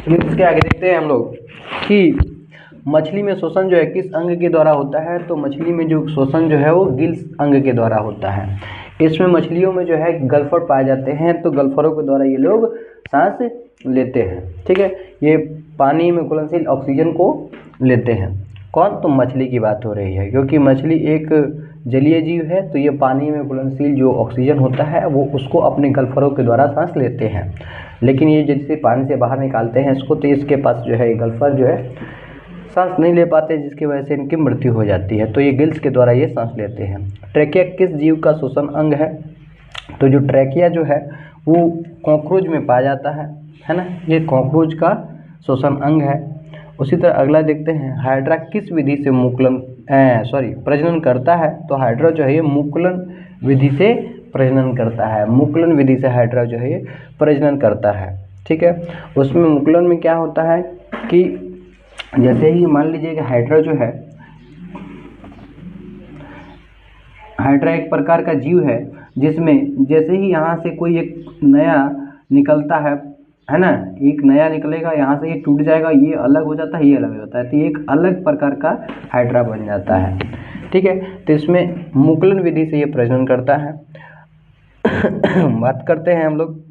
इसके आगे देखते हैं हम लोग कि मछली में शोषण जो है किस अंग के द्वारा होता है। तो मछली में जो शोषण जो है वो गिल्स अंग के द्वारा होता है। इसमें मछलियों में जो है गल्फर पाए जाते हैं, तो गल्फरों के द्वारा ये लोग सांस लेते हैं। ठीक है, ये पानी में घुलनशील ऑक्सीजन को लेते हैं। कौन? तो मछली की बात हो रही है, क्योंकि मछली एक जलीय जीव है, तो ये पानी में घुलनशील जो ऑक्सीजन होता है वो उसको अपने गल्फरों के द्वारा सांस लेते हैं। लेकिन ये जैसे पानी से बाहर निकालते हैं इसको, तो इसके पास जो है गल्फर जो है सांस नहीं ले पाते, जिसकी वजह से इनकी मृत्यु हो जाती है। तो ये गिल्स के द्वारा ये सांस लेते हैं। ट्रैकिया किस जीव का श्वसन अंग है? तो जो ट्रैकिया जो है वो कॉकरोच में पाया जाता है ना, ये कॉकरोच का श्वसन अंग है। उसी तरह अगला देखते हैं, हाइड्रा किस विधि से प्रजनन करता है? तो हाइड्रा जो है ये मुकुलन विधि से प्रजनन करता है। मुकुलन विधि से हाइड्रा जो है ये प्रजनन करता है। ठीक है, उसमें मुकुलन में क्या होता है कि जैसे ही मान लीजिए कि हाइड्रा जो है, हाइड्रा एक प्रकार का जीव है जिसमें जैसे ही यहाँ से कोई एक नया निकलता है ना, एक नया निकलेगा, यहाँ से ये टूट जाएगा, ये अलग हो जाता है, ये अलग हो जाता है, तो ये एक अलग प्रकार का हाइड्रा बन जाता है। ठीक है, तो इसमें मुकुलन विधि से ये प्रजनन करता है। बात करते हैं हम लोग,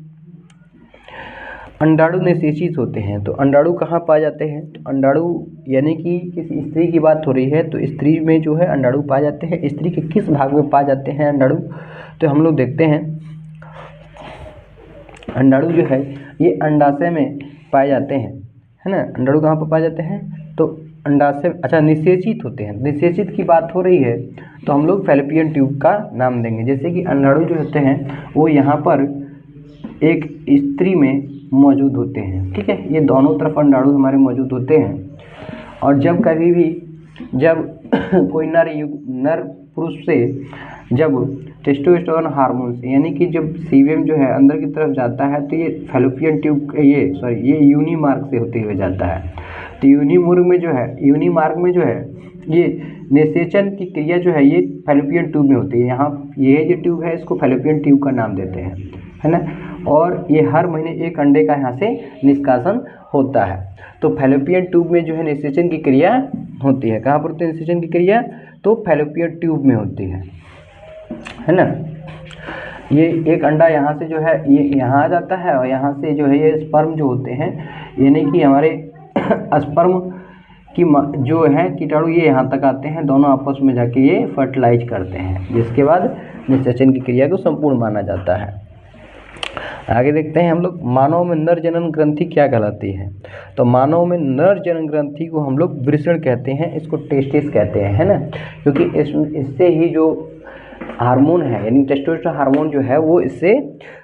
अंडाणु निषेचित होते हैं। तो अंडाणु कहाँ पाए जाते हैं? तो अंडाणु यानी कि किसी स्त्री की बात हो रही है, तो स्त्री में जो है अंडाणु पाए जाते हैं। स्त्री के किस भाग में पाए जाते हैं अंडाणु? तो हम लोग देखते हैं, अंडाणु जो है ये अंडाशय में पाए जाते हैं, है ना। अंडाणु कहाँ पर पाए जाते हैं? तो अंडाशय, अच्छा, निषेचित होते हैं। निषेचित की बात हो रही है तो हम लोग फैलोपियन ट्यूब का नाम देंगे। जैसे कि अंडाणु जो होते हैं वो यहाँ पर एक स्त्री में मौजूद होते हैं। ठीक है, ये दोनों तरफ अंडाणु हमारे मौजूद होते हैं। और जब कभी भी कोई नर पुरुष से जब टेस्टोस्टेरोन हार्मोन से, यानी कि जब सीवेम जो है अंदर की तरफ जाता है, तो ये फैलोपियन ट्यूब ये योनि मार्ग से होते हुए जाता है। तो योनि मार्ग में जो है ये निषेचन की क्रिया जो है ये फैलोपियन ट्यूब में होती है। यहाँ ये जो ट्यूब है इसको फैलोपियन ट्यूब का नाम देते हैं, है ना। और ये हर महीने एक अंडे का यहाँ से निष्कासन होता है। तो फैलोपियन ट्यूब में जो है निषेचन की क्रिया होती है। कहाँ पर होती है निषेचन की क्रिया? तो फैलोपियन ट्यूब में होती है ना। ये एक अंडा यहाँ से जो है ये यहाँ आ जाता है, और यहाँ से जो है ये स्पर्म जो होते हैं, यानी कि हमारे स्पर्म की जो है कीटाणु, ये यहाँ तक आते हैं, दोनों आपस में जाके ये फर्टिलाइज करते हैं, जिसके बाद निषेचन की क्रिया को संपूर्ण माना जाता है। आगे देखते हैं हम लोग, मानव में नर जनन ग्रंथि क्या कहलाती है? तो मानव में नर जनन ग्रंथि को हम लोग वृषण कहते हैं, इसको टेस्टिस कहते हैं, है ना, क्योंकि इससे ही जो हार्मोन है यानी टेस्टोस्टेरोन हार्मोन जो है वो इससे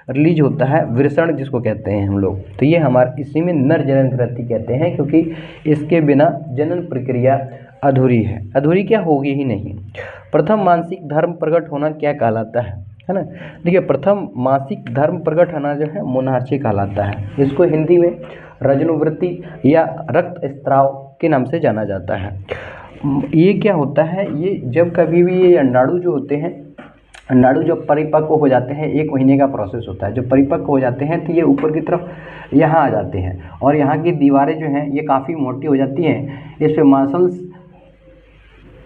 रिलीज होता है, वृषण जिसको कहते हैं हम लोग। तो ये हमारे इसी में नर जनन ग्रंथि कहते हैं, क्योंकि इसके बिना जनन प्रक्रिया अधूरी है। अधूरी क्या होगी ही नहीं। प्रथम मासिक धर्म प्रकट होना क्या कहलाता है ना। देखिए, प्रथम मासिक धर्म प्रकट होना जो है मोनार्ची कहलाता है। इसको हिंदी में रजनोवृत्ति या रक्त स्त्राव के नाम से जाना जाता है। ये क्या होता है? ये जब कभी भी ये अंडाणु जो होते हैं, अंडाणु जब परिपक्व हो जाते हैं, 1 महीने का प्रोसेस होता है, जब परिपक्व हो जाते हैं तो ये ऊपर की तरफ यहाँ आ जाते हैं, और यहाँ की दीवारें जो हैं ये काफ़ी मोटी हो जाती हैं। इस पर मांसल्स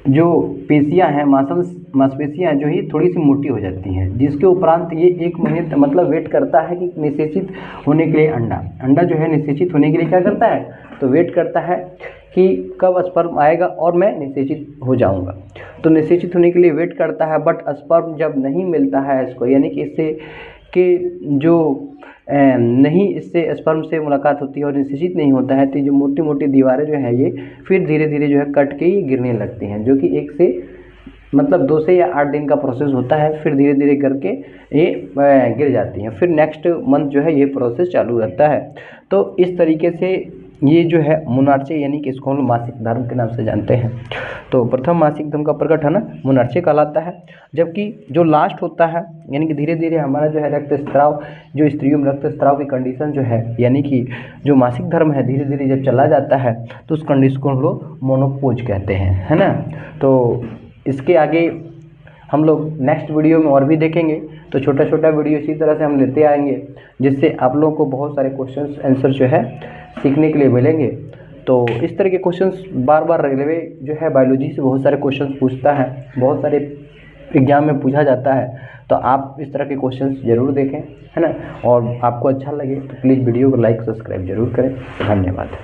जो पेशियाँ हैं, मांसपेशियाँ हैं जो ही थोड़ी सी मोटी हो जाती हैं, जिसके उपरांत ये 1 महीने मतलब वेट करता है कि निषेचित होने के लिए अंडा जो है निषेचित होने के लिए क्या करता है? तो वेट करता है कि कब स्पर्म आएगा और मैं निषेचित हो जाऊंगा। तो निषेचित होने के लिए वेट करता है, बट स्पर्म जब नहीं मिलता है इसको, यानी कि इससे कि जो नहीं इससे स्पर्म से मुलाकात होती है और निषेचित नहीं होता है, तो जो मोटी मोटी दीवारें जो है ये फिर धीरे धीरे जो है कट के ही गिरने लगती हैं, जो कि 1 से मतलब 2 से या 8 दिन का प्रोसेस होता है। फिर धीरे धीरे करके ये गिर जाती हैं, फिर नेक्स्ट मंथ जो है ये प्रोसेस चालू रहता है। तो इस तरीके से ये जो है मोनार्चे यानी कि इसको हम मासिक धर्म के नाम से जानते हैं। तो प्रथम मासिक धर्म का प्रकट है ना मोनार्चे कहलाता है। जबकि जो लास्ट होता है यानी कि धीरे धीरे हमारा जो है रक्त स्त्राव, जो स्त्रियों में रक्त स्त्राव की कंडीशन जो है, यानी कि जो मासिक धर्म है धीरे धीरे जब चला जाता है तो उस कंडीशन को हम लोग मोनोपोज कहते हैं, है ना। तो इसके आगे हम लोग नेक्स्ट वीडियो में और भी देखेंगे। तो छोटा छोटा वीडियो इसी तरह से हम लेते आएंगे, जिससे आप लोगों को बहुत सारे क्वेश्चंस आंसर जो है सीखने के लिए मिलेंगे। तो इस तरह के क्वेश्चंस बार बार रेलवे जो है बायोलॉजी से बहुत सारे क्वेश्चंस पूछता है, बहुत सारे एग्जाम में पूछा जाता है। तो आप इस तरह के क्वेश्चंस ज़रूर देखें, है ना। और आपको अच्छा लगे तो प्लीज़ वीडियो को लाइक सब्सक्राइब जरूर करें। धन्यवाद।